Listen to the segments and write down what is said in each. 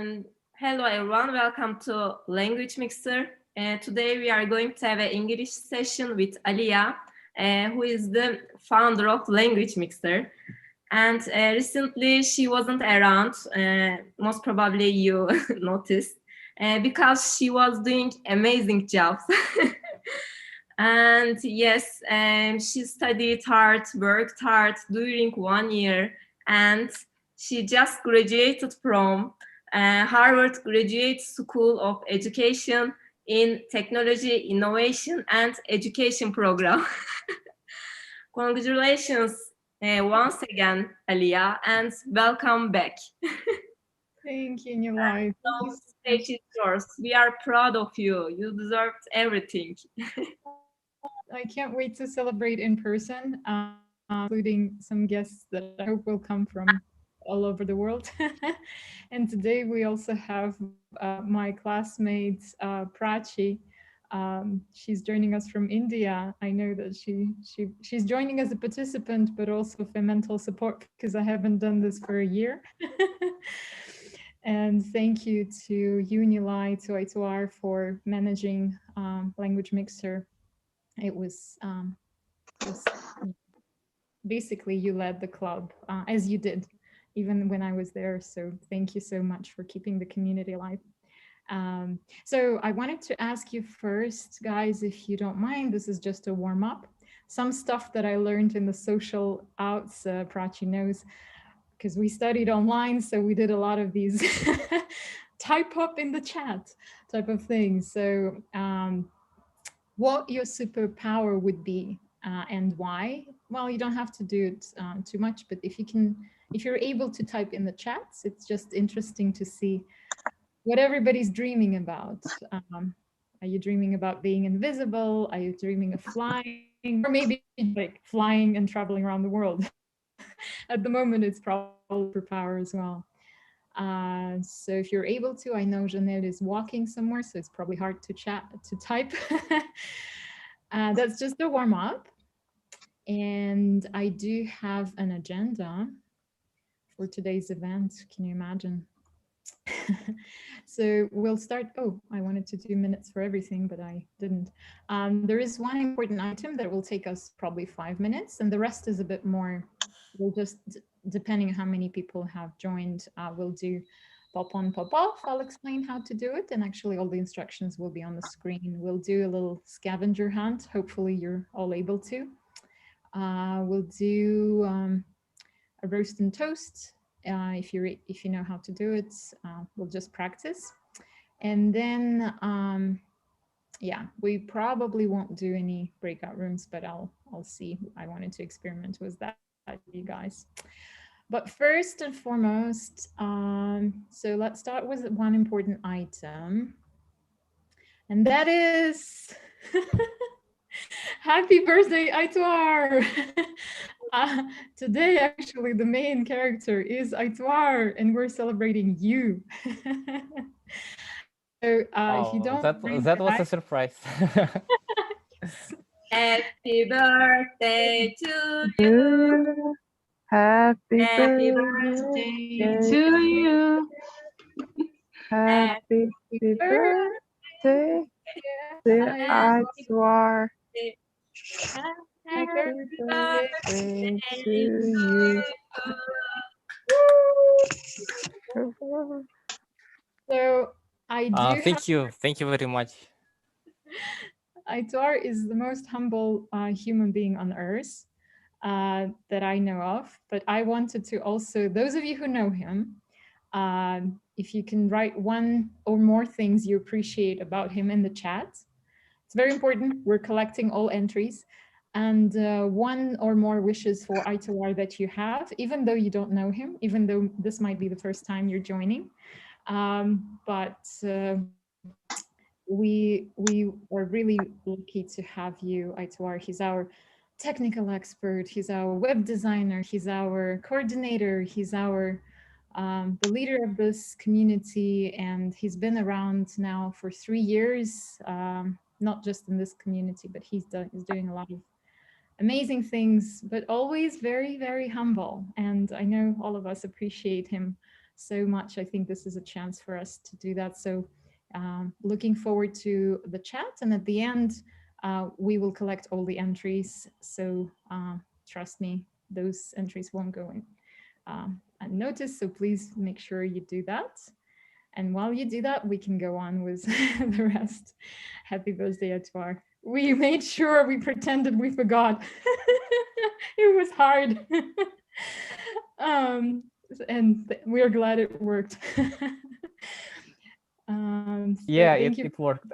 And hello everyone, welcome to Language Mixer. Today we are going to have an English session with Aliya, who is the founder of Language Mixer. And recently she wasn't around, most probably you noticed, because she was doing amazing jobs. And yes, she studied hard, worked hard during 1 year, and she just graduated from Harvard Graduate School of Education in Technology, Innovation, and Education program. Congratulations once again, Aliya, and welcome back. Thank you, Nilay. So, stage is yours. We are proud of you. You deserved everything. I can't wait to celebrate in person, including some guests that I hope will come from all over the world. And today we also have my classmate, Prachi. She's joining us from India. I know that she's joining as a participant, but also for mental support because I haven't done this for a year. And thank you to Unilai, to I2R for managing Language Mixer. It was just basically you led the club as you did, even when I was there. So thank you so much for keeping the community alive. So I wanted to ask you first, guys, if you don't mind, this is just a warm up. Some stuff that I learned in the social outs, Prachi knows, because we studied online, so we did a lot of these type up in the chat type of things. So what your superpower would be and why? Well, you don't have to do it too much, but if you're able to type in the chats, it's just interesting to see what everybody's dreaming about. Are you dreaming about being invisible? Are you dreaming of flying? Or maybe like flying and traveling around the world? At the moment, it's probably superpower as well. So if you're able to, I know Jeanette is walking somewhere, so it's probably hard to type. That's just a warm up. And I do have an agenda for today's event. Can you imagine? So we'll start. Oh, I wanted to do minutes for everything, but I didn't. There is one important item that will take us probably 5 minutes, and the rest is a bit more. We'll just, depending on how many people have joined, we'll do pop on, pop off. I'll explain how to do it, and actually all the instructions will be on the screen. We'll do a little scavenger hunt. Hopefully you're all able to. We'll do a roast and toast. If you know how to do it, we'll just practice. And then, yeah, we probably won't do any breakout rooms, but I'll see. I wanted to experiment with that, you guys. But first and foremost, so let's start with one important item. And that is happy birthday, Aitoar! Today, actually, the main character is Aitoar, and we're celebrating you. So if you don't that was a surprise. Happy birthday to you. Happy Happy birthday birthday to you. Happy birthday, dear Aitoar. Happy birthday to you. So I do. Thank you very much. Aitoar is the most humble human being on earth that I know of. But I wanted to also, those of you who know him, if you can write one or more things you appreciate about him in the chat. It's very important. We're collecting all entries. And one or more wishes for Aitoar that you have, even though you don't know him, even though this might be the first time you're joining. But we are really lucky to have you, Aitoar. He's our technical expert. He's our web designer. He's our coordinator. He's our the leader of this community, and he's been around now for 3 years, not just in this community, but he's doing a lot of amazing things, but always very, very humble. And I know all of us appreciate him so much. I think this is a chance for us to do that. So looking forward to the chat, and at the end, we will collect all the entries. So trust me, those entries won't go in unnoticed. So please make sure you do that. And while you do that, we can go on with the rest. Happy birthday, Atwar. We made sure we pretended we forgot. It was hard. And we're glad it worked. Yeah, thank you. it worked.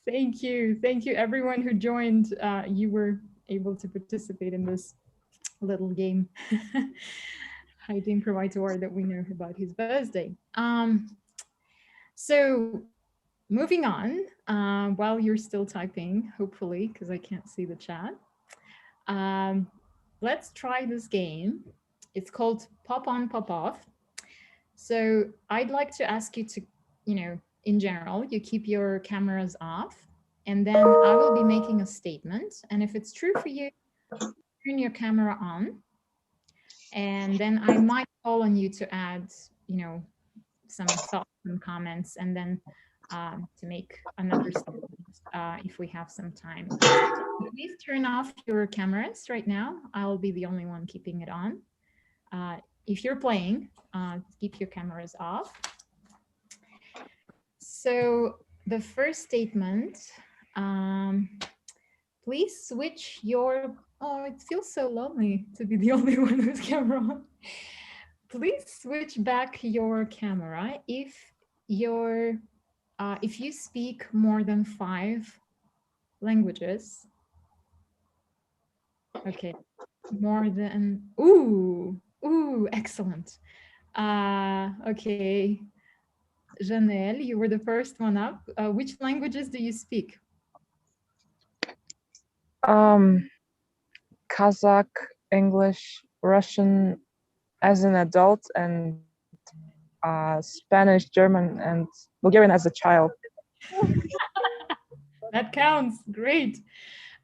Thank you. Thank you, everyone who joined. You were able to participate in this little game. Hiding provider that we know about his birthday. So moving on, while you're still typing, hopefully, because I can't see the chat. Let's try this game. It's called Pop On, Pop Off. So I'd like to ask you to, in general, you keep your cameras off, and then I will be making a statement. And if it's true for you, turn your camera on. And then I might call on you to add, some thoughts and comments, and then to make another statement if we have some time. Please turn off your cameras right now. I'll be the only one keeping it on. If you're playing, keep your cameras off. So the first statement, please switch your, oh, it feels so lonely to be the only one who's camera on. Please switch back your camera if you speak more than 5 languages. Okay, more than, ooh, excellent. Okay, Janelle, you were the first one up. Which languages do you speak? Kazakh, English, Russian as an adult, and Spanish, German, and Bulgarian as a child. That counts. Great.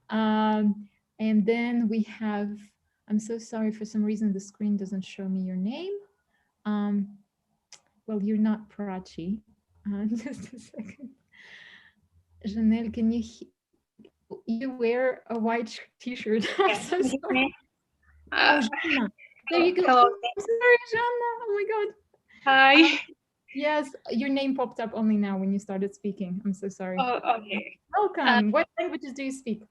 And then we have, I'm so sorry, for some reason the screen doesn't show me your name. Well, you're not Prachi. Just a second. Janelle, can you wear a white t-shirt? I'm so sorry. Oh, Jana. There you go. Hello. I'm sorry, Jana. Oh my God. Hi. Yes, your name popped up only now when you started speaking. I'm so sorry. Oh, okay. Welcome. What languages do you speak?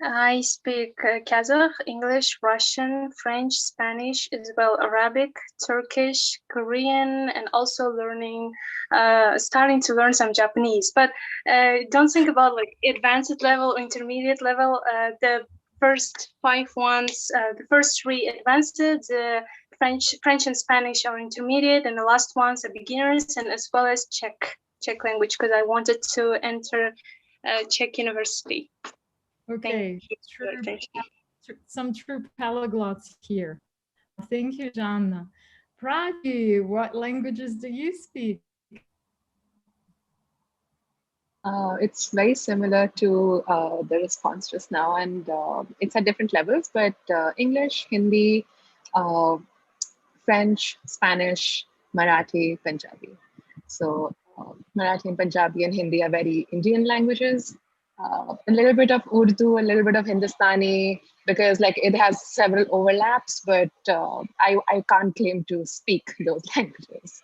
I speak Kazakh, English, Russian, French, Spanish, as well Arabic, Turkish, Korean, and also starting to learn some Japanese. But don't think about like advanced level, intermediate level. The first 5 ones, the first 3 advanced, French and Spanish are intermediate, and the last ones are beginners, and as well as Czech language, because I wanted to enter Czech university. Okay, some true polyglots here. Thank you, Jana. Prachi, what languages do you speak? It's very similar to the response just now, and it's at different levels, but English, Hindi, French, Spanish, Marathi, Punjabi. So Marathi and Punjabi and Hindi are very Indian languages. A little bit of Urdu, a little bit of Hindustani, because like it has several overlaps, but I can't claim to speak those languages.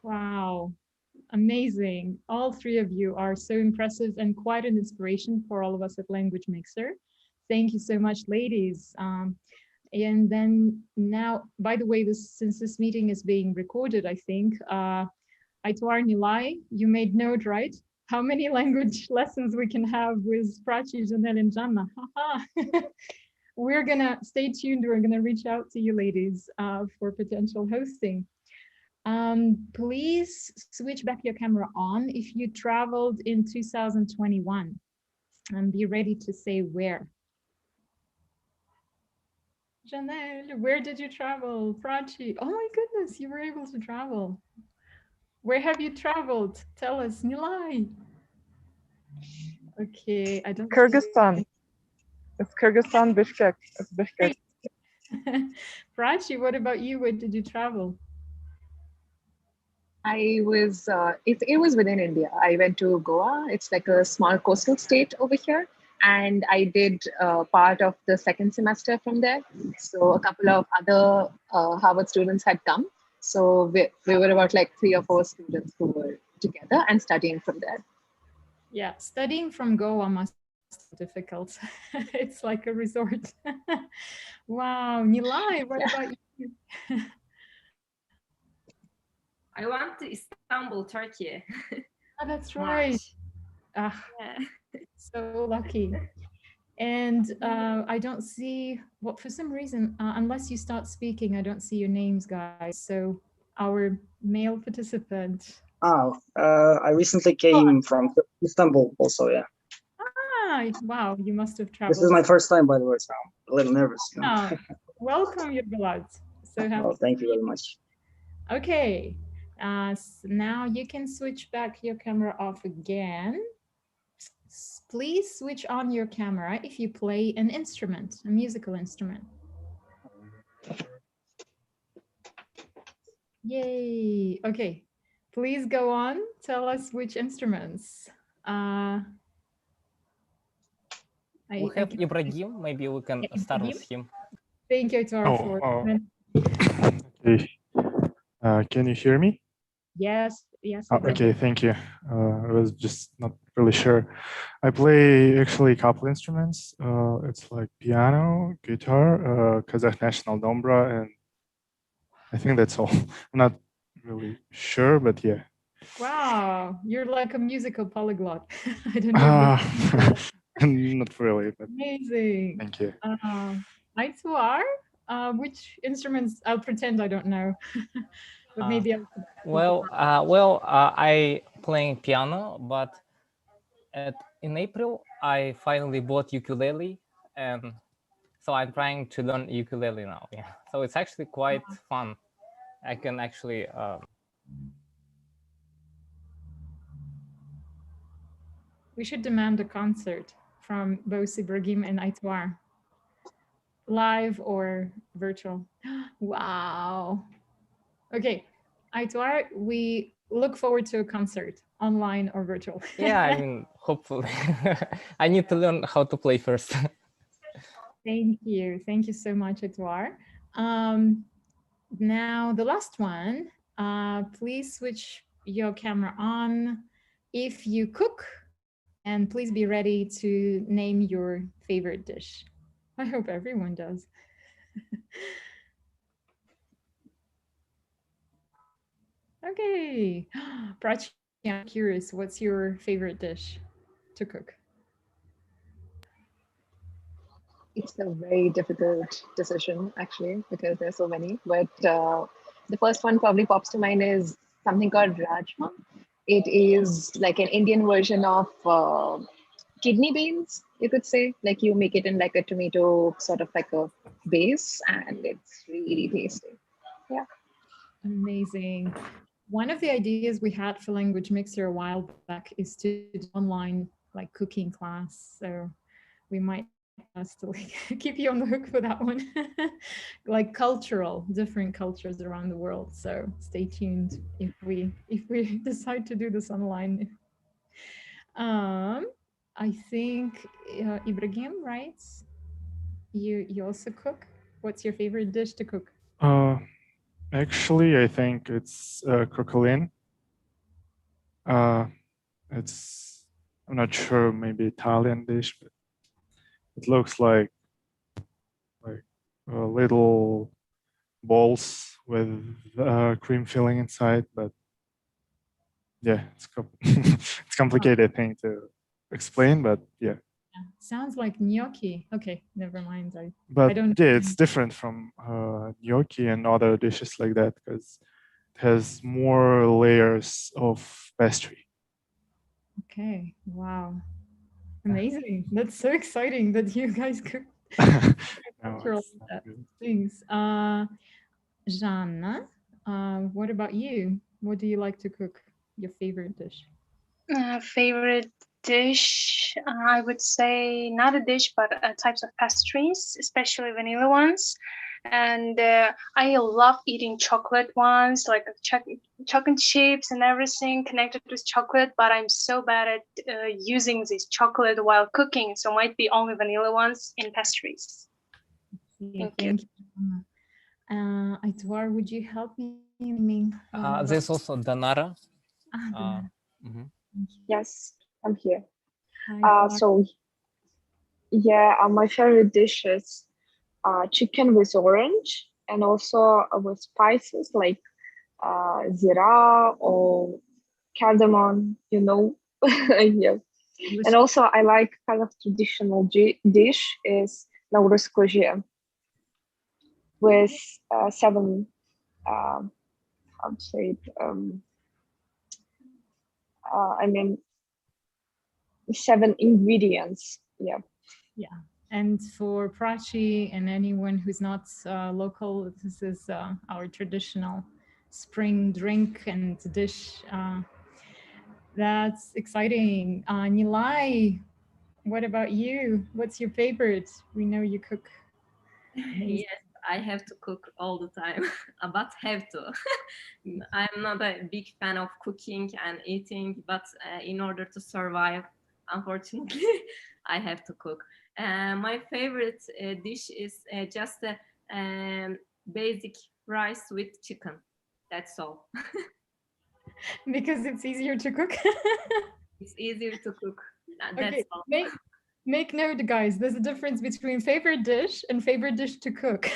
Wow, amazing. All 3 of you are so impressive and quite an inspiration for all of us at Language Mixer. Thank you so much, ladies. And then now, by the way, since this meeting is being recorded, I think, Aitwar Nilay, you made note, right? How many language lessons we can have with Prachi, Janelle, and Jana. We're gonna stay tuned. We're gonna reach out to you ladies for potential hosting. Please switch back your camera on if you traveled in 2021, and be ready to say where. Janelle, where did you travel? Prachi, oh my goodness, you were able to travel. Where have you traveled? Tell us, Nilay. Okay, I don't. Kyrgyzstan. It's Kyrgyzstan, Bishkek. It's Bishkek. Prachi, what about you? Where did you travel? I was, it was within India. I went to Goa. It's like a small coastal state over here. And I did part of the second semester from there. So a couple of other Harvard students had come. So we were about like 3 or 4 students who were together and studying from there. Yeah, studying from Goa must be difficult. It's like a resort. Wow, Nilay, what about you? I went to Istanbul, Turkey. Oh, that's right. March. Ah, Yeah. so lucky. And I don't see, well, for some reason, unless you start speaking, I don't see your names, guys. So our male participant. I recently came from Istanbul also, yeah. Ah, wow, you must have This is traveled. my first time, by the way, so I'm a little nervous. You know? Ah, welcome, Yurgalad. So happy. Well, thank you very much. Okay, so now you can switch back your camera off again. Please switch on your camera if you play an instrument, a musical instrument. Yay. Okay, please go on. Tell us which instruments. We have Ibrahim. Maybe we can Yeah, start Ibrahim. with him. Thank you, Tor, for Okay. Can you hear me? yes, yes. Okay, thank you. I was just not really sure. I play actually a couple instruments. It's like piano, guitar, Kazakh national dombra, and I think that's all. I'm not really sure, but yeah. Wow, you're like a musical polyglot. I don't know. Not really, but Amazing. thank you. Aituar, which instruments? I'll pretend I don't know. But maybe I playing piano, but in April I finally bought ukulele, and so I'm trying to learn ukulele now. Yeah, so it's actually quite fun. I can actually. We should demand a concert from both Ibrahim and Aituar, live or virtual. Wow. Okay, Aituar, we look forward to a concert, online or virtual. Yeah, I mean, hopefully. I need to learn how to play first. Thank you. Thank you so much, Aituar. Now, the last one, please switch your camera on if you cook, and please be ready to name your favorite dish. I hope everyone does. Okay, Prachi, I'm curious, what's your favorite dish to cook? It's a very difficult decision, actually, because there's so many. But the first one probably pops to mind is something called rajma. It is like an Indian version of kidney beans, you could say. Like you make it in like a tomato sort of like a base, and it's really tasty. Yeah. Amazing. One of the ideas we had for Language Mixer a while back is to do online like cooking class. So we might us to like keep you on the hook for that one. Like different cultures around the world. So stay tuned if we decide to do this online. I think Ibrahim, right? You also cook. What's your favorite dish to cook? Actually, I think it's croccolene. It's, I'm not sure, maybe Italian dish, but it looks like little balls with cream filling inside, but yeah, it's it's complicated thing to explain, but yeah. Sounds like gnocchi. Okay, never mind. But don't yeah, it's different from gnocchi and other dishes like that because it has more layers of pastry. Okay, wow. Amazing. That's so exciting that you guys cook things. Jana, what about you? What do you like to cook? Your favorite dish? Favorite dish, I would say not a dish, but types of pastries, especially vanilla ones. And I love eating chocolate ones, like chocolate chips and everything connected with chocolate. But I'm so bad at using this chocolate while cooking, so might be only vanilla ones in pastries. Thank you. Aitwar, would you help me naming? There's also Danara. Danara. Mhm. Yes, I'm here. Hi, So yeah, my favorite dish is chicken with orange and also with spices like zira or cardamom, you know. Yeah. And also I like kind of traditional dish is navruz koje with 7 how to say it, I mean 7 ingredients. Yeah. Yeah. And for Prachi and anyone who's not local, this is our traditional spring drink and dish. That's exciting. Nilay, what about you? What's your favorite? We know you cook. Yes, I have to cook all the time, but have to. I'm not a big fan of cooking and eating, but in order to survive, unfortunately, I have to cook. My favorite dish is just a basic rice with chicken. That's all. Because it's easier to cook. It's easier to cook. That's Okay, all. make note, guys. There's a difference between favorite dish and favorite dish to cook.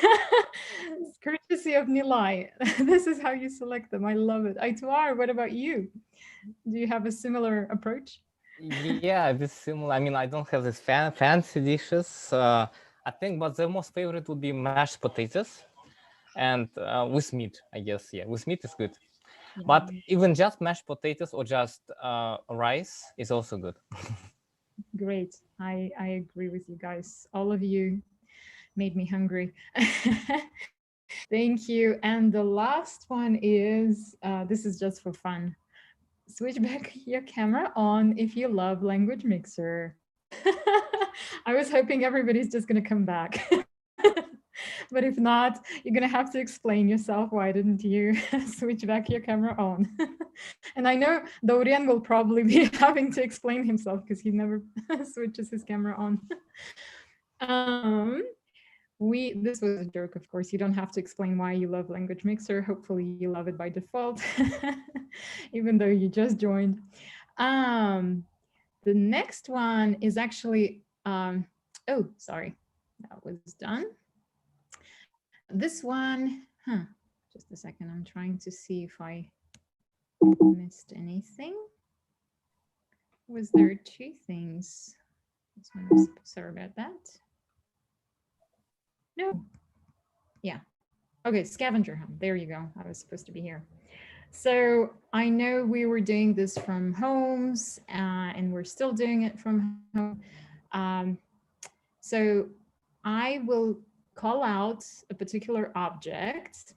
It's courtesy of Nilay. This is how you select them. I love it. Aitwar, what about you? Do you have a similar approach? Yeah, this similar. I mean, I don't have this fancy dishes. I think, but the most favorite would be mashed potatoes, and with meat. I guess, yeah, with meat is good. Yeah. But even just mashed potatoes or just rice is also good. Great. I agree with you guys. All of you made me hungry. Thank you. And the last one is, this is just for fun. Switch back your camera on if you love Language Mixer. I was hoping everybody's just going to come back. But if not, you're going to have to explain yourself. Why didn't you switch back your camera on? And I know Dorian will probably be having to explain himself because he never switches his camera on. This was a joke, of course. You don't have to explain why you love Language Mixer. Hopefully you love it by default, even though you just joined. The next one is actually, oh, sorry, that was done. This one, just a second. I'm trying to see if I missed anything. Was there 2 things? This one was, sorry about that. No. Yeah. Okay, Scavenger Hunt. There you go. I was supposed to be here. So I know we were doing this from homes and we're still doing it from home. So I will call out a particular object,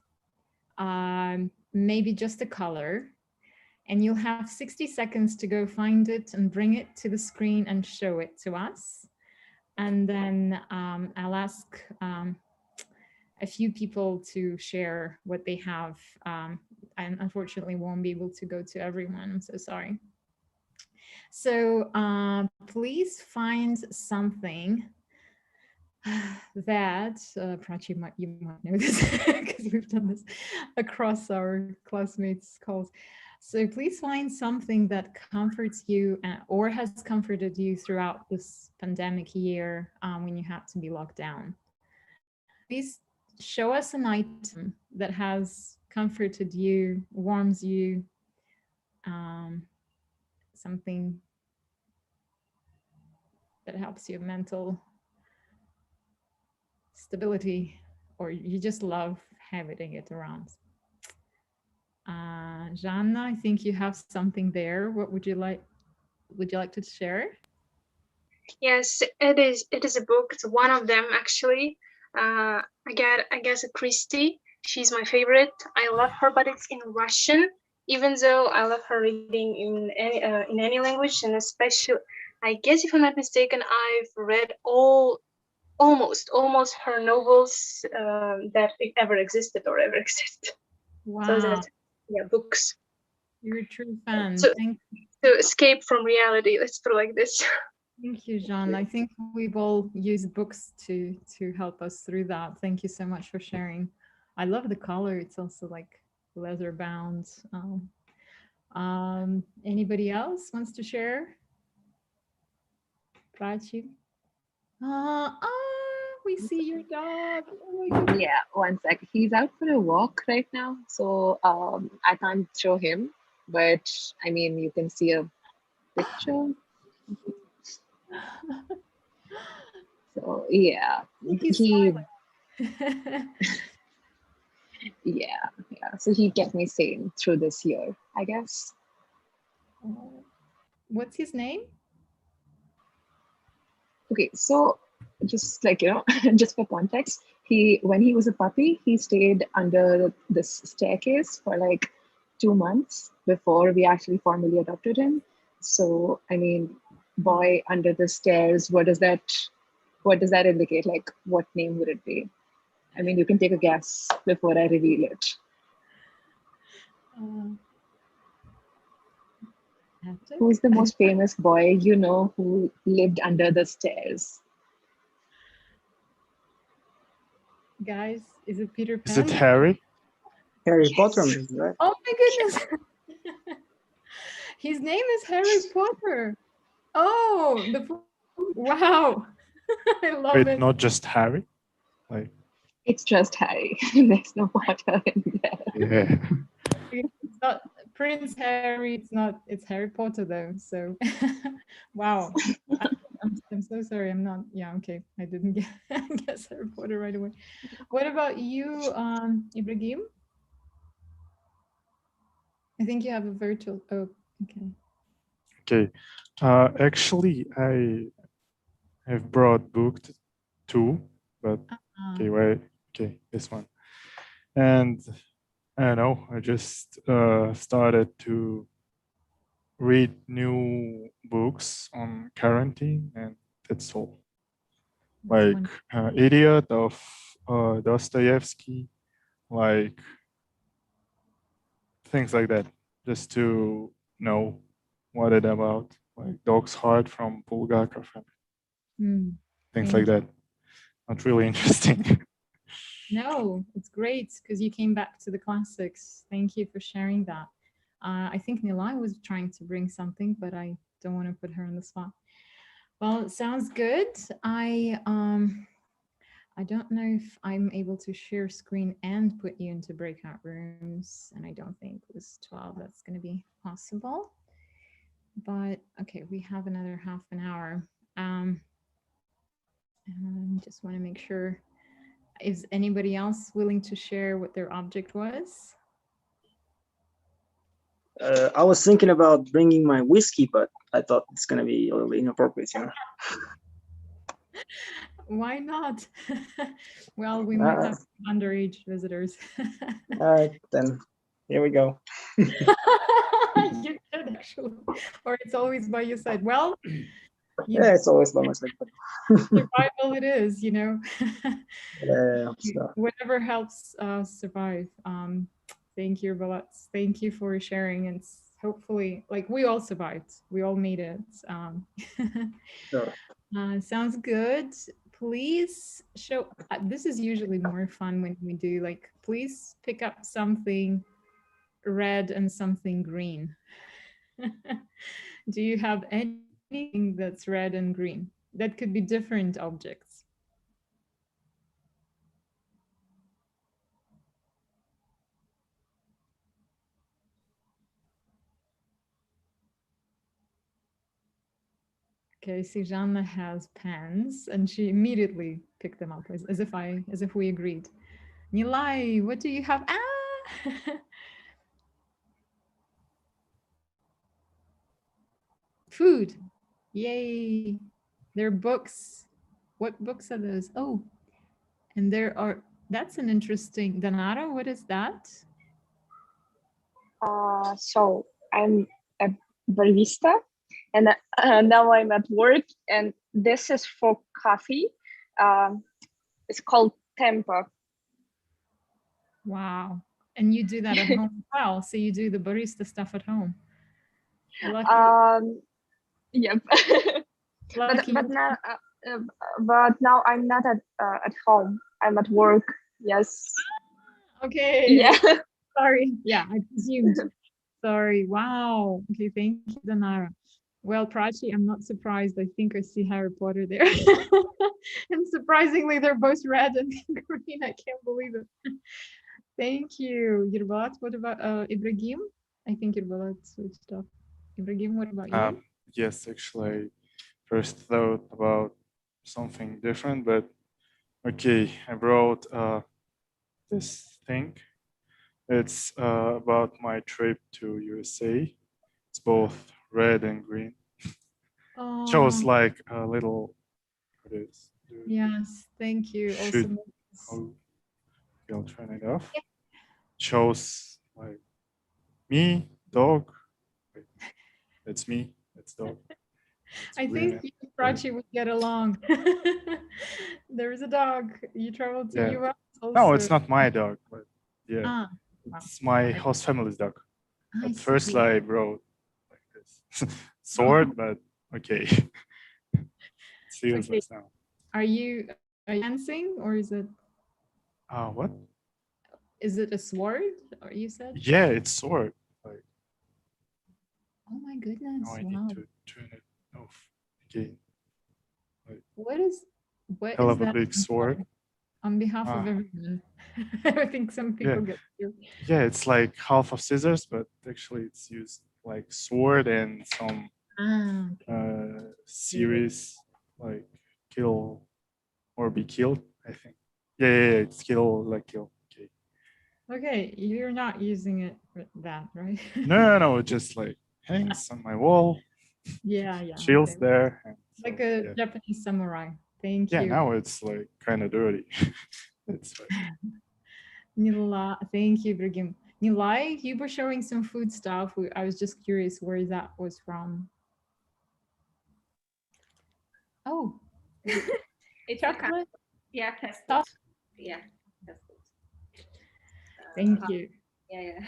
maybe just a color, and you'll have 60 seconds to go find it and bring it to the screen and show it to us. And then I'll ask a few people to share what they have. I unfortunately won't be able to go to everyone. I'm so sorry. So please find something that Prachi, you might know this because we've done this across our classmates' calls. So please find something that comforts you or has comforted you throughout this pandemic year when you had to be locked down. Please show us an item that has comforted you, warms you, something that helps your mental stability, or you just love having it around. Jana, I think you have something there. What would you like? Would you like to share? Yes, it is. It is a book. It's one of them actually. I guess Christy. She's my favorite. I love her, but it's in Russian. Even though I love her reading in any language, and especially, I guess if I'm not mistaken, I've read all almost her novels that ever existed or ever exist. Wow. So that's books. You're a true fan. So Thank to escape from reality, let's put it like this. you, Jean. I think we've all used books to help us through that. Thank you so much for sharing. I love the color. It's also like leather bound. Anybody else wants to share? Prachi? We see your dog. Oh my goodness. Yeah, one sec. He's out for a walk right now, so I can't show him. But I mean, you can see a picture. So yeah, He's he smiling. yeah. So he kept me sane through this year, I guess. What's his name? Okay, so just like just for context, when he was a puppy, he stayed under this staircase for like 2 months before we actually formally adopted him. So I mean, boy under the stairs, what does that indicate? Like, what name would it be? I mean, you can take a guess before I reveal it. Who's the most famous boy who lived under the stairs? Guys, is it Peter Pan? Is it Harry? Harry Potter, Yes. right? Oh my goodness. His name is Harry Potter. Oh, wow. I love Wait, it. not just Harry? Like, It's just Harry. There's no Potter in there. yeah. It's not Prince Harry. It's Harry Potter though. So, wow. I'm so sorry. I'm not. Yeah. Okay. I didn't guess Harry Potter right away. What about you, Ibrahim? I think you have a virtual. Oh, okay. Okay. Actually, I have brought book 2, but okay, wait. Okay, this one. And I don't know. I just started to read new books on quarantine, and that's all. Like Idiot of Dostoevsky, like things like that, just to know what it's about. Like Dog's Heart from Bulgakov, and things like that. Not really interesting. No, it's great because you came back to the classics. Thank you for sharing that. I think Nilay was trying to bring something, but I don't want to put her on the spot. Well, it sounds good. I don't know if I'm able to share screen and put you into breakout rooms, and I don't think it was 12 that's going to be possible. But okay, we have another half an hour. And I just want to make sure. Is anybody else willing to share what their object was? I was thinking about bringing my whiskey, but I thought it's going to be a little inappropriate, Why not? Well, we might have underage visitors. All right, then here we go. You could actually, or it's always by your side. Well, yeah, it's always by my side. Survival it is, Yeah, whatever helps survive. Thank you, Balats. Thank you for sharing. And hopefully, like, we all survived. We all made it. Sure. Sounds good. Please show. This is usually more fun when we do, like, please pick up something red and something green. Do you have anything that's red and green? That could be different objects. Okay, Sijana has pens and she immediately picked them up as if we agreed. Nilay, what do you have? Food. Yay. They're books. What books are those? Oh, and that's an interesting, Danara, what is that? So I'm a barista, and now I'm at work, and this is for coffee. it's called temper. Wow. And you do that at home as well. So you do the barista stuff at home. Lucky. Yep. Lucky. But now I'm not at home. I'm at work. Yes. Okay. Yeah. Sorry. Yeah, I presumed. Sorry. Wow. Okay, thank you, Danara. Well, Prachi, I'm not surprised. I think I see Harry Potter there. And surprisingly, they're both red and green. I can't believe it. Thank you. Yerbat, what about Ibrahim? I think Yerbat switched off. Ibrahim, what about you? Yes, actually, I first thought about something different, but okay, I brought this thing. It's about my trip to USA. It's both red and green. Shows like a little. What is? Yes, thank you. Should, Also, I'll turn it off. Shows like me, dog. Wait, that's me. That's dog. I think you and Prachi would get along. There's a dog. You traveled to US also. No, it's not my dog, but yeah, wow. it's my host family's dog. I At first, see. I brought like this sword, but okay. It's useless now. Are you dancing or is it? What? Is it a sword? Or you said? Yeah, it's sword. Like, oh my goodness! now I need to turn it off again. Like, what is hell of a that big sword. On behalf of everyone, I think some people get you. Yeah, it's like half of scissors, but actually it's used like sword and some series like kill or be killed, I think. Yeah, it's kill, like kill. Okay. Okay, you're not using it for that, right? No, it just like hangs on my wall. Yeah. Chills there. So, like a Japanese samurai. Thank you. Yeah, now it's like kind of dirty. It's fine. Nila, thank you, Brigim. Nilay, you were showing some food stuff. I was just curious where that was from. Oh, it's chocolate. Yeah, custard. Yeah, custard. Thank you. Yeah.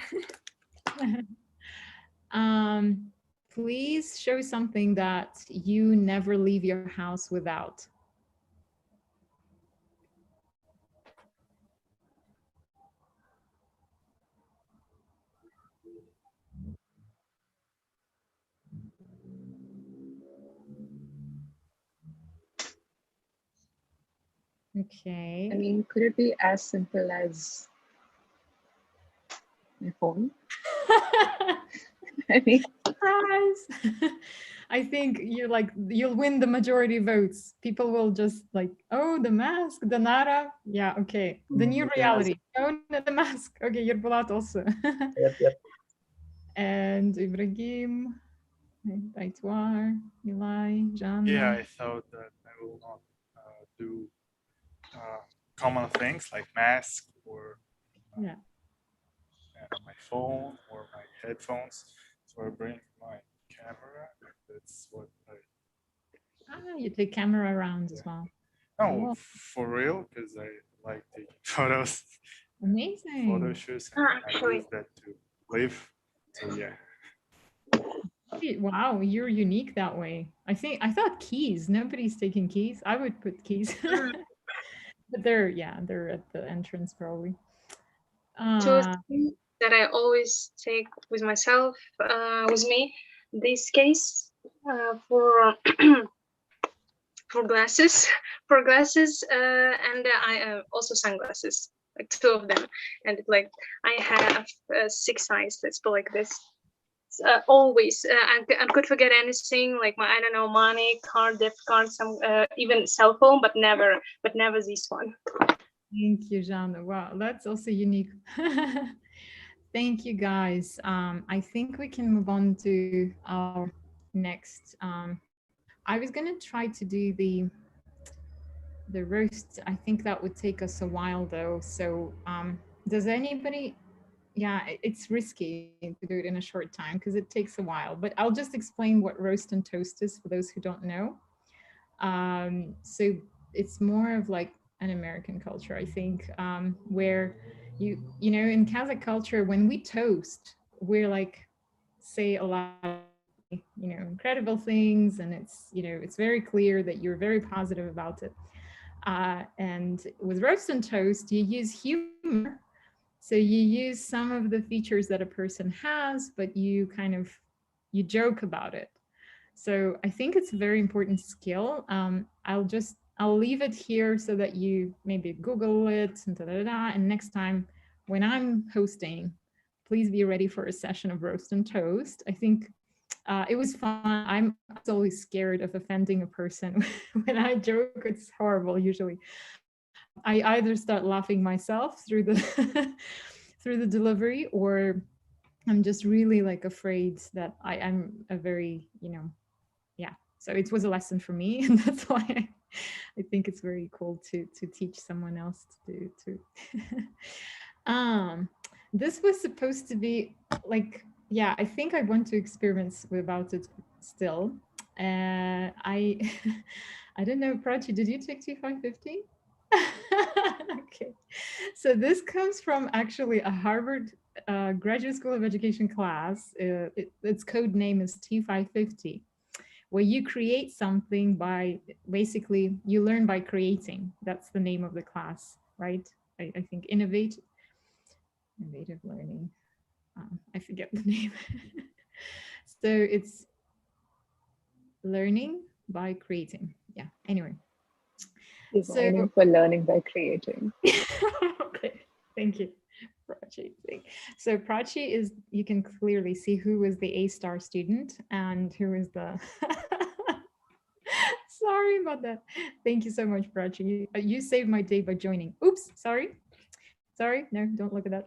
Please show something that you never leave your house without. Okay. I mean, could it be as simple as my phone? I mean, surprise. I think you'll win the majority votes. People will just like, oh, the mask, the Nara. Yeah, okay. The new reality. Oh, the mask. Okay, Yerbulat also. Yep. And Ibrahim, Taitwar, Eli, Jana. Yeah, I thought that I will not do common things like mask or my phone or my headphones. So I bring my camera. That's what I. You take camera around as well. No, for real, because I like taking photos. Amazing. Photo shoots. And I use that to live. So yeah. Wow, you're unique that way. I thought keys. Nobody's taking keys. I would put keys. But they're at the entrance probably. Two things that I always take with myself, with me, this case for for glasses, and I also sunglasses, like 2 of them, and like I have 6 eyes. Let's put like this. Always, I could forget anything like my, I don't know, money, card, debit card, some even cell phone, but never this one. Thank you, Jeanne. Wow, that's also unique. Thank you, guys. I think we can move on to our next. I was gonna try to do the roast. I think that would take us a while though. So does anybody? Yeah, it's risky to do it in a short time because it takes a while, but I'll just explain what roast and toast is for those who don't know. So it's more of like an American culture, I think, where you know, in Kazakh culture, when we toast, we're like say a lot of, you know, incredible things, and it's, you know, it's very clear that you're very positive about it. And with roast and toast, you use humor. So you use some of the features that a person has, but you kind of, you joke about it. So I think it's a very important skill. I'll leave it here so that you maybe Google it and da, da, da. And next time when I'm hosting, please be ready for a session of roast and toast. I think it was fun. I'm always scared of offending a person. When I joke, it's horrible usually. I either start laughing myself through the through the delivery, or I'm just really like afraid that I'm a very, you know, yeah. So it was a lesson for me, and that's why I think it's very cool to teach someone else to do too. This was supposed to be like, yeah, I think I want to experiment about it still. I I don't know, Prachi, did you take T550? Okay, so this comes from actually a Harvard Graduate School of Education class. Its code name is T550, where you create something by, basically you learn by creating. That's the name of the class, right? I think innovative learning. I forget the name. So it's learning by creating. Yeah, anyway. Designing for learning by creating. Okay, thank you, Prachi. So Prachi is, you can clearly see who is the A-star student and who is the sorry about that. Thank you so much, Prachi. You saved my day by joining. Oops, sorry. Sorry, no, don't look at that.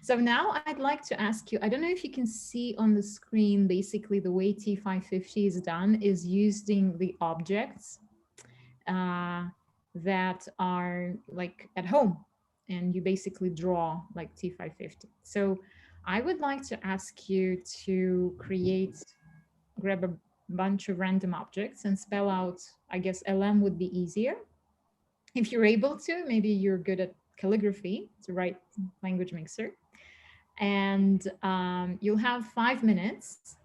So now I'd like to ask you, I don't know if you can see on the screen, basically the way T550 is done is using the objects that are like at home, and you basically draw like T550. So I would like to ask you to grab a bunch of random objects and spell out, I guess LM would be easier. If you're able to, maybe you're good at calligraphy to write language mixer. And you'll have 5 minutes,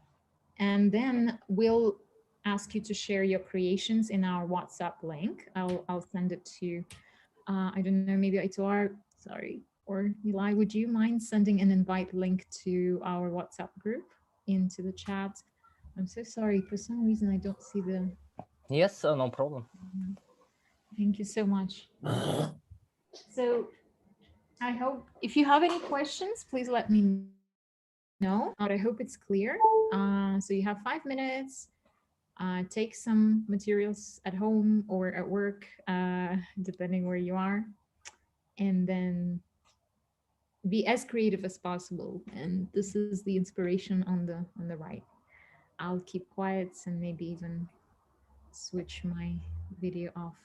and then we'll ask you to share your creations in our WhatsApp link. I'll send it to, I don't know, maybe Aitor, sorry, or Eli, would you mind sending an invite link to our WhatsApp group into the chat? I'm so sorry, for some reason I don't see the... Yes, no problem. Thank you so much. So I hope if you have any questions, please let me know, but I hope it's clear. So you have 5 minutes. Take some materials at home or at work, depending where you are, and then be as creative as possible. And this is the inspiration on the right. I'll keep quiet and maybe even switch my video off.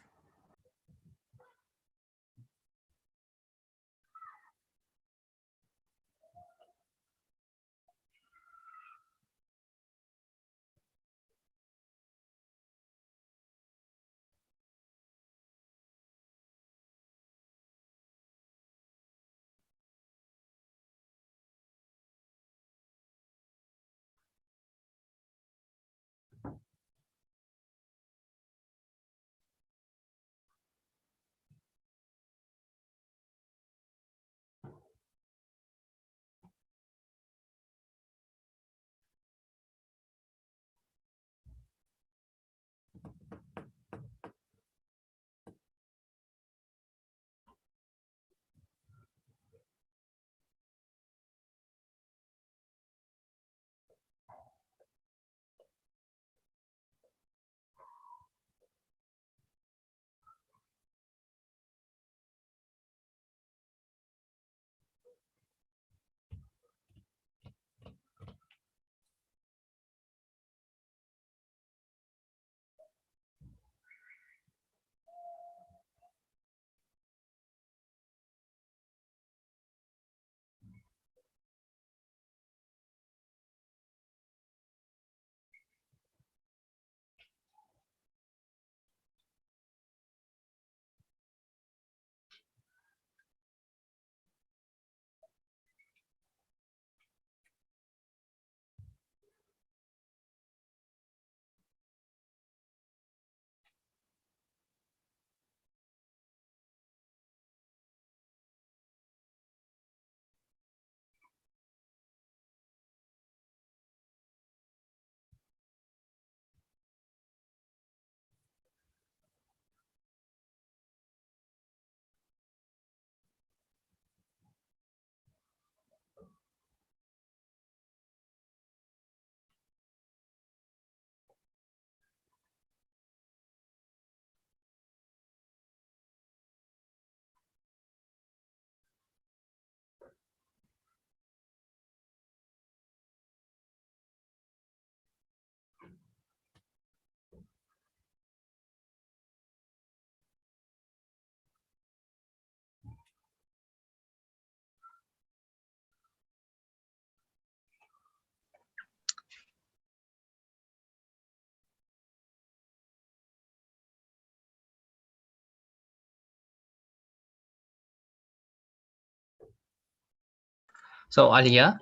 So Aliya,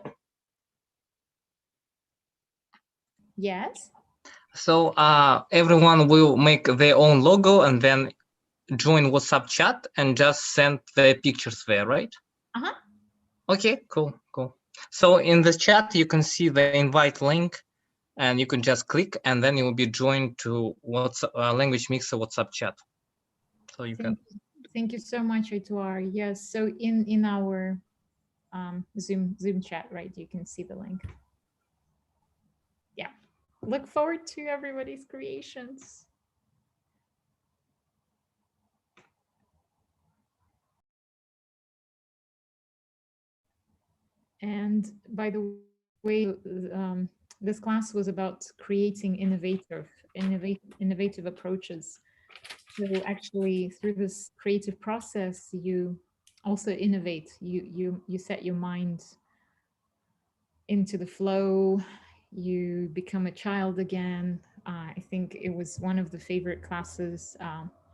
Yes. so everyone will make their own logo and then join WhatsApp chat and just send the pictures there, right? Uh-huh. Okay, cool. So in the chat, you can see the invite link and you can just click and then you will be joined to Language Mixer WhatsApp chat. So you can. Thank you so much, Aituar. Yes, so in our Zoom chat, right, you can see the link. Yeah, look forward to everybody's creations. And by the way, this class was about creating innovative approaches. So actually, through this creative process, you also innovate. You set your mind into the flow. You become a child again. I think it was one of the favorite classes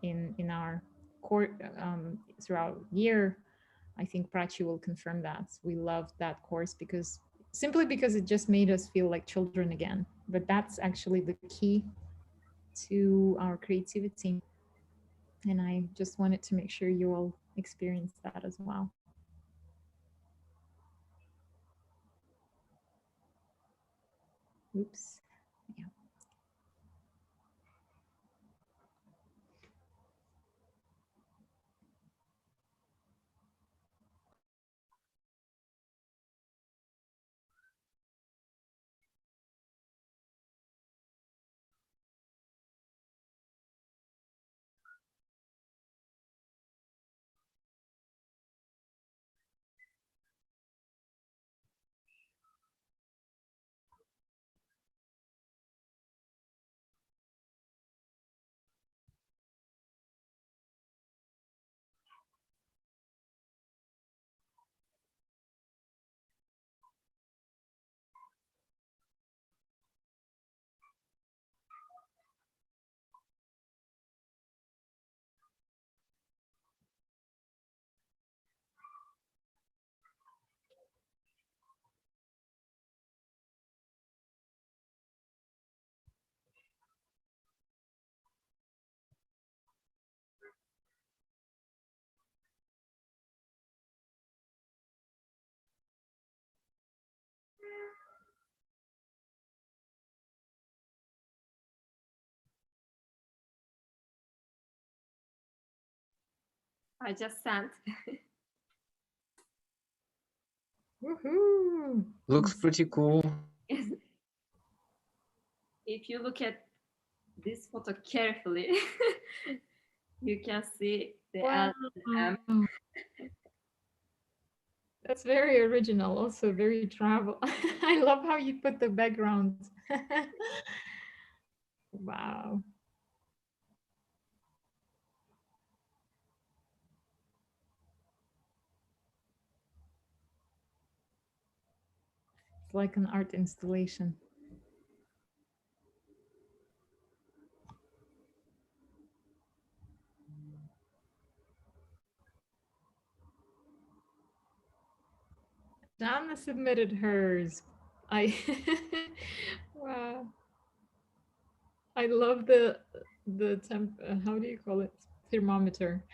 in our course throughout year. I think Prachi will confirm that. We loved that course simply because it just made us feel like children again. But that's actually the key to our creativity. And I just wanted to make sure you all experience that as well. Oops. Yeah. I just sent. Woohoo! Looks pretty cool. If you look at this photo carefully, you can see the L and M. That's very original, also very travel. I love how you put the background. Wow. It's like an art installation. Dana submitted hers. Wow. I love the temp. How do you call it? Thermometer.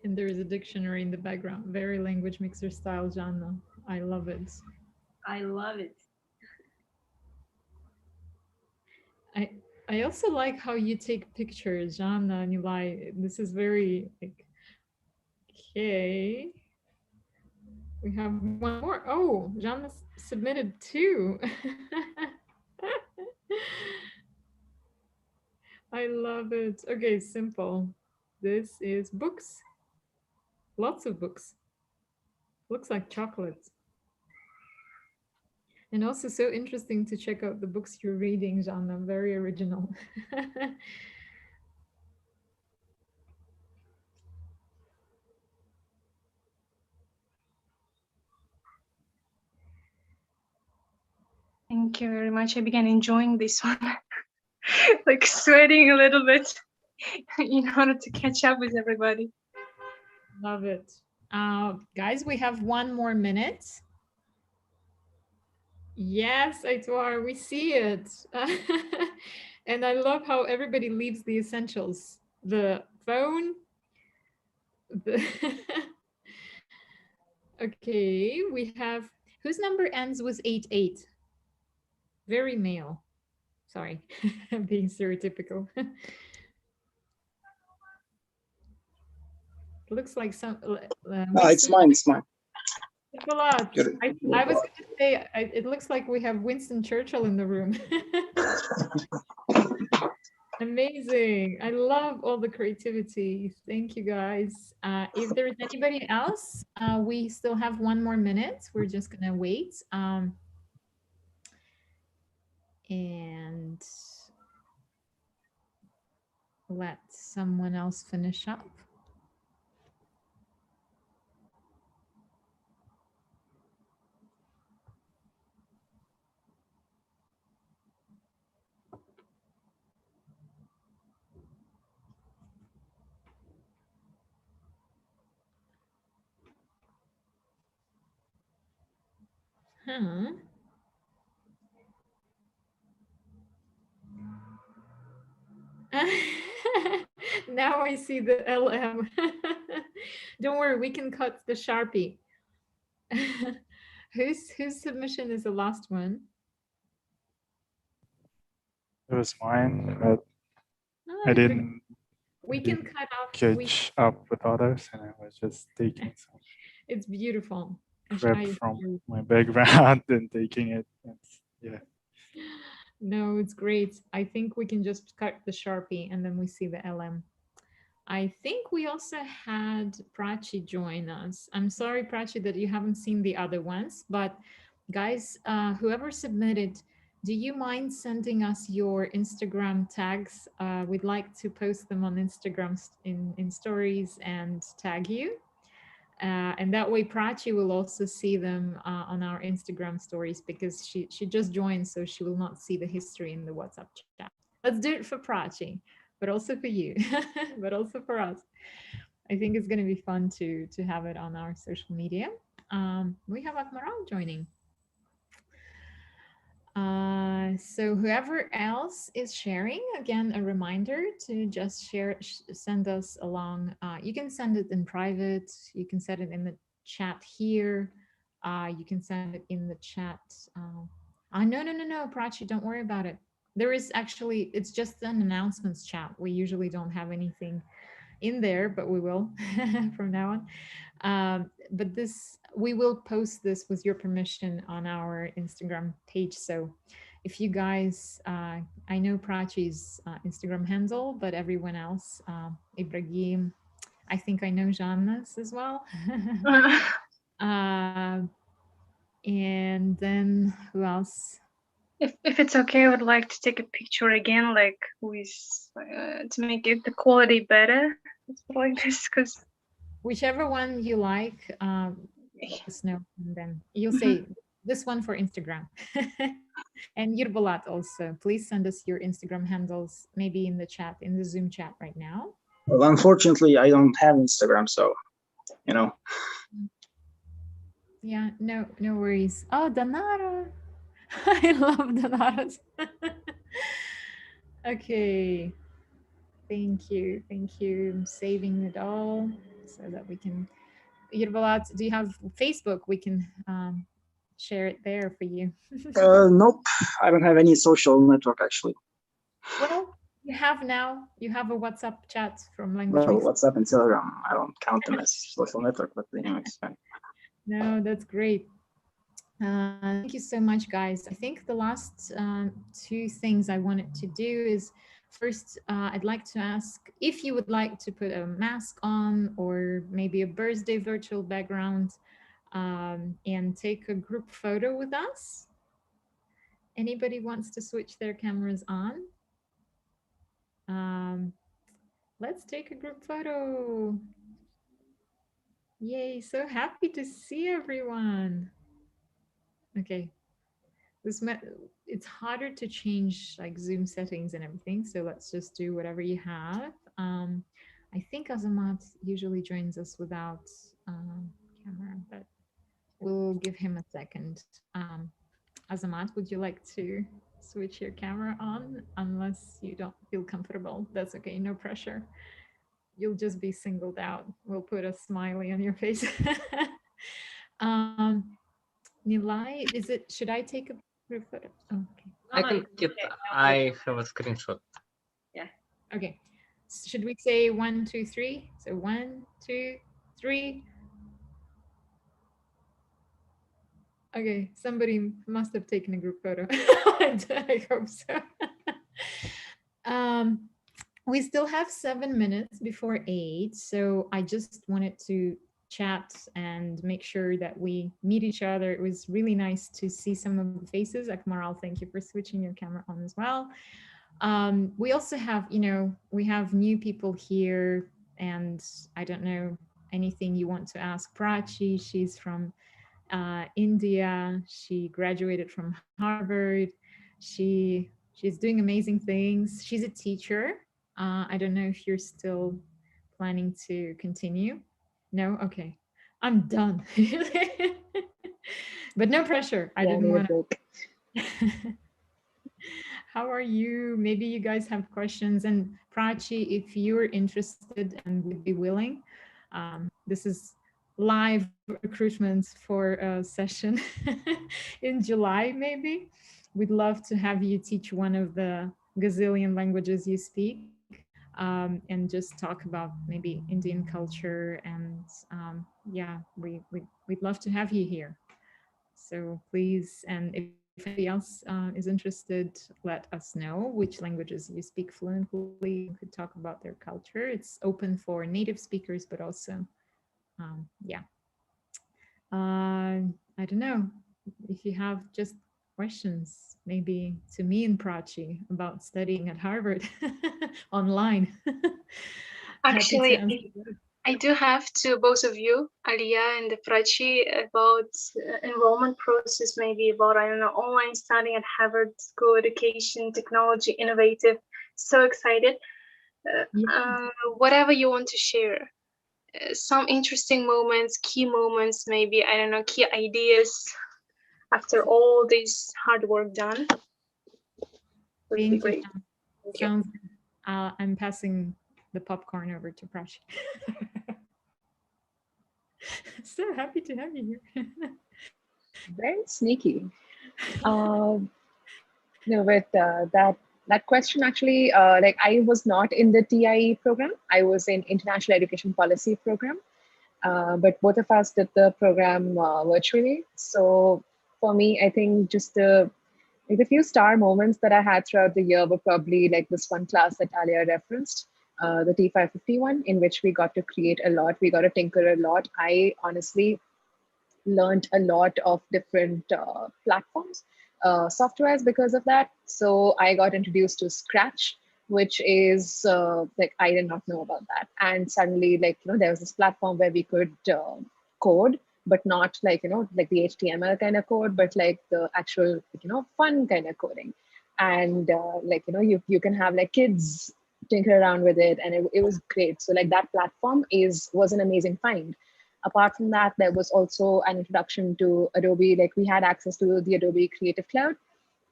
And there is a dictionary in the background. Very language mixer style, Jana. I love it. I love it. I also like how you take pictures, Jana and Eli. This is very like, okay. We have one more. Oh, Jana submitted two. I love it. Okay, simple. This is books. Lots of books. Looks like chocolate. And also so interesting to check out the books you're reading, Jana. Very original. Thank you very much. I began enjoying this one, like sweating a little bit in order to catch up with everybody. Love it. Guys, we have 1 more minute. Yes, Aitwar, we see it. And I love how everybody leaves the essentials. The phone. The okay, we have, whose number ends with 88? Very male. Sorry, I'm being stereotypical. Looks like some. No, it's mine. It's mine. It's a lot. Good. I was going to say, it looks like we have Winston Churchill in the room. Amazing. I love all the creativity. Thank you, guys. If there's anybody else, we still have 1 more minute. We're just going to wait. And let someone else finish up. Huh. Now I see the LM. Don't worry, we can cut the Sharpie. Whose submission is the last one? It was mine, but Oh, I didn't we can cut off. catch up with others, and I was just taking some It's beautiful. prep from my background and taking it. Yeah. No, it's great. I think we can just cut the Sharpie and then we see the LM. I think we also had Prachi join us. I'm sorry, Prachi, that you haven't seen the other ones, but guys, whoever submitted, do you mind sending us your Instagram tags? We'd like to post them on Instagram in stories and tag you. And that way Prachi will also see them on our Instagram stories, because she just joined, so she will not see the history in the WhatsApp chat. Let's do it for Prachi, but also for you, but also for us. I think it's going to be fun to have it on our social media. We have Akmaral joining. So whoever else is sharing, again, a reminder to just share, send us along. You can send it in private. You can send it in the chat here. You can send it in the chat. No, Prachi, don't worry about it. There is actually, it's just an announcements chat. We usually don't have anything in there, but we will from now on. But we will post this with your permission on our Instagram page. So if you guys, I know Prachi's Instagram handle, but everyone else, Ibrahim, I think I know Janna's as well. And then who else? If it's okay, I would like to take a picture again, like with to make it the quality better, like this, because whichever one you like, let us know, and then you'll say this one for Instagram. And Yurbalat also, please send us your Instagram handles, maybe in the chat, in the Zoom chat right now. Well, unfortunately, I don't have Instagram, so you know. Yeah, no worries. Oh, Danara. I love Danara's. Okay. Thank you. I'm saving it all so that we can. Yurbalat, do you have Facebook? We can share it there for you. Nope, I don't have any social network actually. Well, you have now. You have a WhatsApp chat from Language Well, Mixer. WhatsApp and Telegram, I don't count them as social network, but anyways. No, that's great. Thank you so much, guys. I think the last 2 things I wanted to do is, first, I'd like to ask if you would like to put a mask on or maybe a birthday virtual background and take a group photo with us. Anybody wants to switch their cameras on? Let's take a group photo. Yay, so happy to see everyone. Okay. It's harder to change like Zoom settings and everything, so let's just do whatever you have. I think Azamat usually joins us without camera, but we'll give him a second. Azamat, would you like to switch your camera on? Unless you don't feel comfortable, that's okay, no pressure. You'll just be singled out. We'll put a smiley on your face. Nilay, should I take a group photo? Oh, okay. I can get. I have a screenshot. Yeah. Okay. Should we say 1, 2, 3? So 1, 2, 3. Okay, somebody must have taken a group photo. I hope so. We still have 7 minutes before 8, so I just wanted to chat and make sure that we meet each other. It was really nice to see some of the faces. Akmaral, thank you for switching your camera on as well. We also have, we have new people here, and I don't know anything you want to ask Prachi. She's from India. She graduated from Harvard. She's doing amazing things. She's a teacher. I don't know if you're still planning to continue. No? Okay. I'm done. But no pressure. I didn't want to. How are you? Maybe you guys have questions. And Prachi, if you're interested and would be willing, this is live recruitment for a session in July, maybe. We'd love to have you teach one of the gazillion languages you speak, and just talk about maybe Indian culture. And yeah, we'd love to have you here. So please, and if anybody else is interested, let us know which languages you speak fluently. We could talk about their culture. It's open for native speakers, but also, yeah. I don't know if you have just questions, maybe to me and Prachi about studying at Harvard online. Actually, I do have to both of you, Aliya and Prachi, about enrollment process, maybe about, I don't know, online studying at Harvard School, education, technology, innovative. So excited. Whatever you want to share. Some interesting moments, key moments, maybe, I don't know, key ideas after all this hard work done. Would be great. Thank you. I'm passing the popcorn over to Prachi. So happy to have you here. Very sneaky. With that question, actually, like I was not in the TIE program. I was in International Education Policy program, but both of us did the program virtually. So for me, I think just the few star moments that I had throughout the year were probably like this one class that Aliya referenced, the T551, in which we got to create a lot. We got to tinker a lot. I honestly learned a lot of different platforms, softwares because of that. So I got introduced to Scratch, which is like, I did not know about that. And suddenly, like, there was this platform where we could code, but not like, like the HTML kind of code, but like the actual, fun kind of coding. And like, you can have like kids tinker around with it, and it was great. So like that platform was an amazing find. Apart from that, there was also an introduction to Adobe. Like we had access to the Adobe Creative Cloud.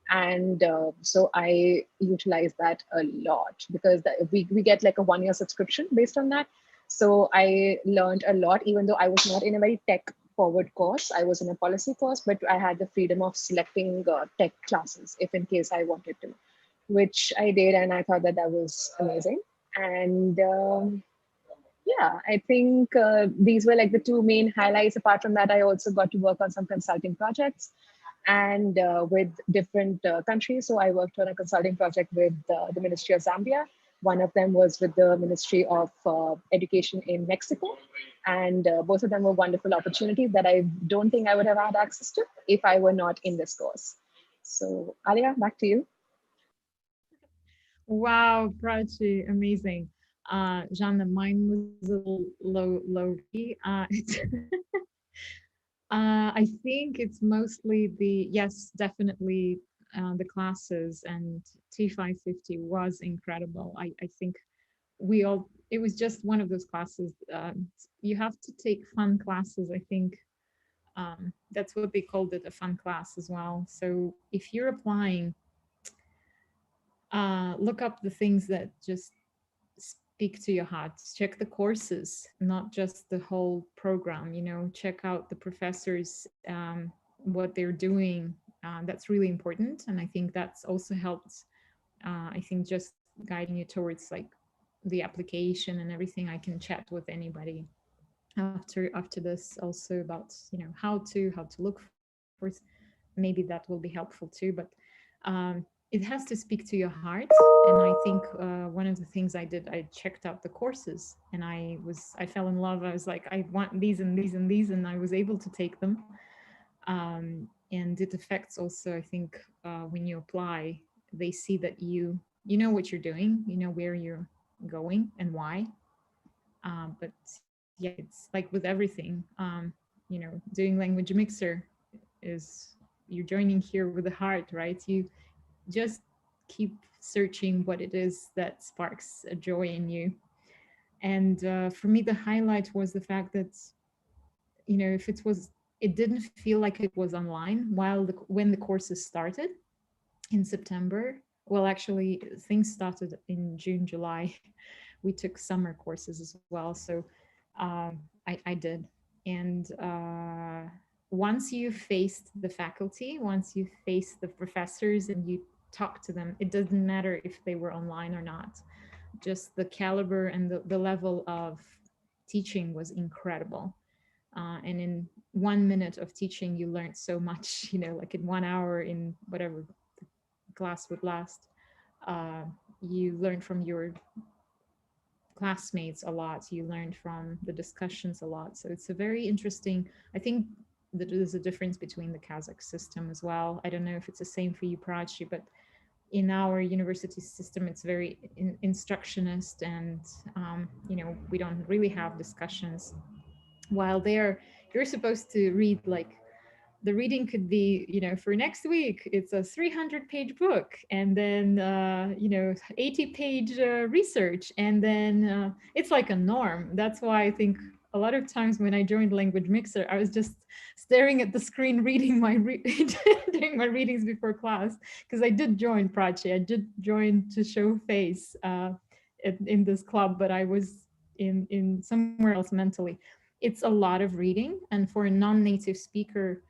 And so I utilize that a lot because we get like a 1-year subscription based on that. So I learned a lot, even though I was not in a very tech forward course. I was in a policy course, but I had the freedom of selecting tech classes if in case I wanted to, which I did. And I thought that was amazing. And yeah, I think these were like the two main highlights. Apart from that, I also got to work on some consulting projects and with different countries. So I worked on a consulting project with the Ministry of Zambia. One of them was with the Ministry of Education in Mexico. And both of them were wonderful opportunities that I don't think I would have had access to if I were not in this course. So Aliya, back to you. Wow, Prachi, amazing. Jana, mine was a little low key. I think it's mostly yes, definitely the classes, and T550 was incredible. I think we all it was just one of those classes. You have to take fun classes, I think. That's what they called it, a fun class as well. So if you're applying, look up the things that just speak to your heart. Check the courses, not just the whole program, you know, check out the professors, what they're doing. That's really important. And I think that's also helped, I think, just guiding you towards like the application and everything. I can chat with anybody after this also about, you know, how to look for, maybe that will be helpful too. But it has to speak to your heart. And I think one of the things I did, I checked out the courses, and I fell in love. I was like, I want these and these and these, and I was able to take them. And it affects also, I think, when you apply, they see that you know what you're doing, you know where you're going and why. But yeah, it's like with everything, you know, doing language mixer is, you're joining here with the heart, right? You just keep searching what it is that sparks a joy in you. And for me, the highlight was the fact that, you know, it didn't feel like it was online when the courses started in September. Well, actually, things started in June, July. We took summer courses as well. So I did. And once you faced the faculty, once you faced the professors and you talk to them, it doesn't matter if they were online or not. Just the caliber and the level of teaching was incredible. And in 1 minute of teaching, you learned so much, you know, like in 1 hour, in whatever the class would last, you learn from your classmates a lot, you learn from the discussions a lot. So it's a very interesting, I think that there's a difference between the Kazakh system as well. I don't know if it's the same for you, Prachi, but in our university system, it's very instructionist, and you know, we don't really have discussions. While there, you're supposed to read, like, the reading could be, you know, for next week, it's a 300-page book, and then, you know, 80-page research, and then it's like a norm. That's why I think a lot of times when I joined Language Mixer, I was just staring at the screen, reading my doing my readings before class, because I did join Prachi. I did join to show face in this club, but I was in somewhere else mentally. It's a lot of reading, and for a non-native speaker,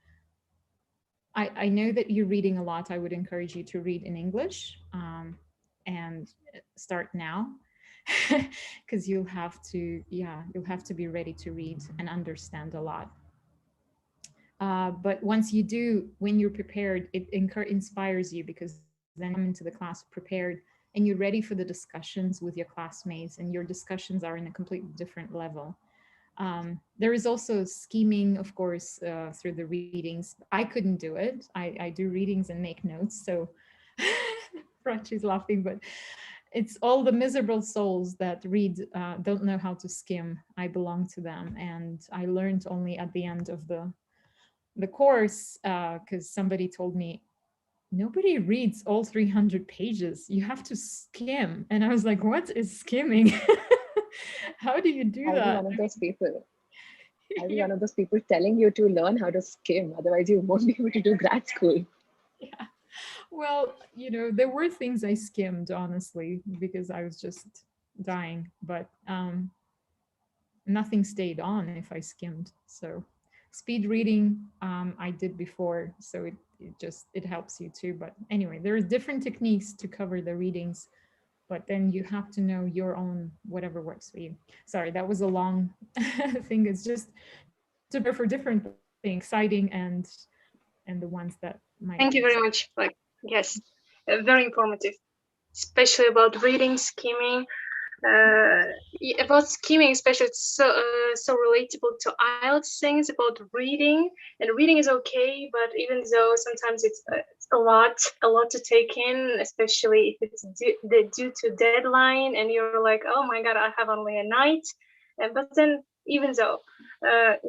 I know that you're reading a lot. I would encourage you to read in English, and start now, because you'll have to be ready to read and understand a lot. But once you do, when you're prepared, it inspires you, because then you come into the class prepared and you're ready for the discussions with your classmates, and your discussions are in a completely different level. There is also scheming, of course, through the readings. I couldn't do it. I do readings and make notes. So Prachi's laughing, but it's all the miserable souls that read, don't know how to skim. I belong to them. And I learned only at the end of the course, because somebody told me, nobody reads all 300 pages. You have to skim. And I was like, what is skimming? How do you do that? I'll be one of those people. I'll be one of those people telling you to learn how to skim. Otherwise, you won't be able to do grad school. Yeah. Well, you know, there were things I skimmed, honestly, because I was just dying. But nothing stayed on if I skimmed. So speed reading, I did before. So it helps you too. But anyway, there's different techniques to cover the readings. But then you have to know your own, whatever works for you. Sorry, that was a long thing. It's just to prepare for different things, exciting and the ones that might. Thank you very much. Like, yes, very informative, especially about reading, skimming. About skimming, especially, it's so relatable to IELTS things about reading. And reading is okay, but even though sometimes it's a lot to take in, especially if it's due to deadline, and you're like, oh my god, I have only a night. But then, even though,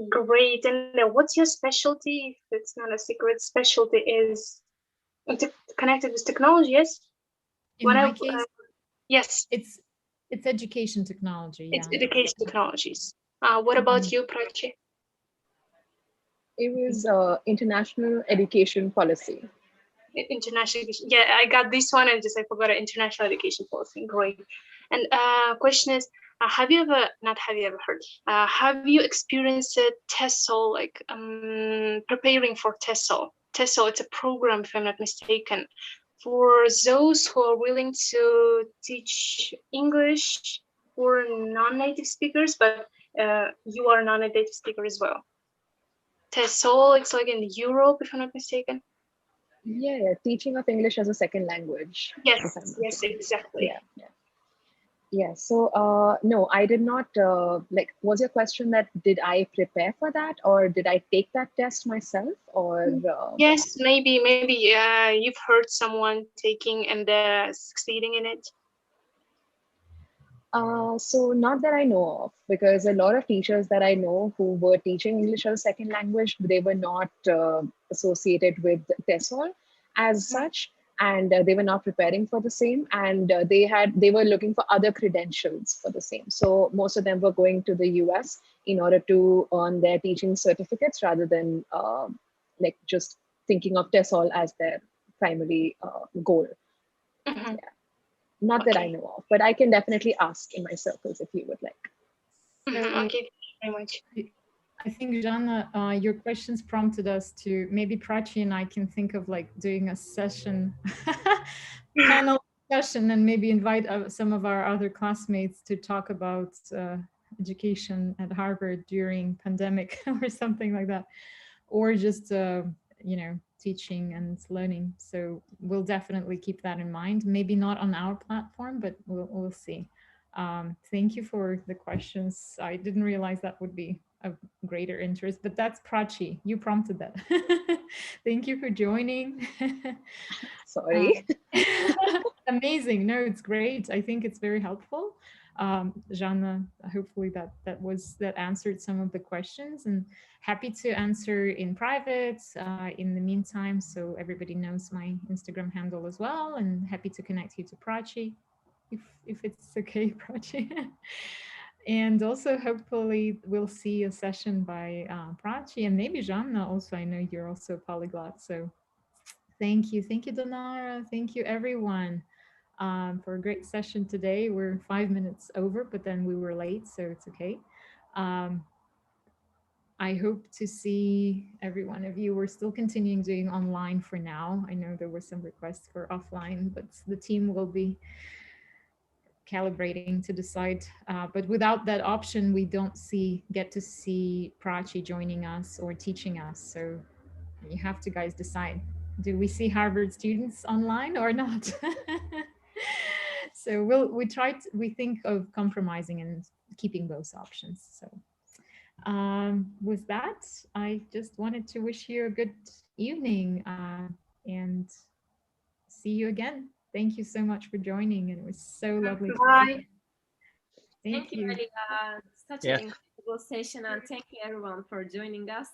great. And what's your specialty? If it's not a secret, specialty is connected with technology. Yes. In my case, yes, it's It's education technology. It's Yeah. education technologies. What about you, Prachi? It was international education policy. International education. Yeah, I got this one and just I forgot international education policy. Great. And question is, have you ever, not have you ever heard, have you experienced a TESOL, like preparing for TESOL? TESOL, it's a program, if I'm not mistaken, for those who are willing to teach English for non-native speakers, but you are a non-native speaker as well. TESOL, it's like in Europe, if I'm not mistaken. Yeah, teaching of English as a second language. Yes, yes, exactly. Yeah. Yeah, so no, I did not, like, was your question that did I prepare for that or did I take that test myself or? Yes, maybe you've heard someone taking and succeeding in it. So not that I know of, because a lot of teachers that I know who were teaching English as a second language, they were not associated with TESOL as such, and they were not preparing for the same, and they were looking for other credentials for the same. So most of them were going to the US in order to earn their teaching certificates rather than like just thinking of TESOL as their primary goal. Mm-hmm. Yeah. Not that I know of, but I can definitely ask in my circles if you would like. Okay, very much. I think, Jana, your questions prompted us to, maybe Prachi and I can think of like doing a session, panel discussion, and maybe invite some of our other classmates to talk about education at Harvard during pandemic or something like that, or just, you know, teaching and learning. So we'll definitely keep that in mind. Maybe not on our platform, but we'll see. Thank you for the questions. I didn't realize that would be of greater interest, but that's Prachi. You prompted that. Thank you for joining. Sorry. Amazing. No, it's great. I think it's very helpful. Jana, hopefully that answered some of the questions, and happy to answer in private in the meantime, so everybody knows my Instagram handle as well, and happy to connect you to Prachi if it's okay, Prachi. And also hopefully we'll see a session by Prachi and maybe Jana also. I know you're also a polyglot, so thank you Donara, thank you everyone. For a great session today. We're 5 minutes over, but then we were late, so it's okay. I hope to see every one of you. We're still continuing doing online for now. I know there were some requests for offline, but the team will be calibrating to decide. But without that option, we don't get to see Prachi joining us or teaching us. So you have to guys decide. Do we see Harvard students online or not? So we think of compromising and keeping those options. So with that, I just wanted to wish you a good evening and see you again. Thank you so much for joining, and it was so lovely. Bye. Thank you, Aliya. Such an incredible session, and thank you everyone for joining us.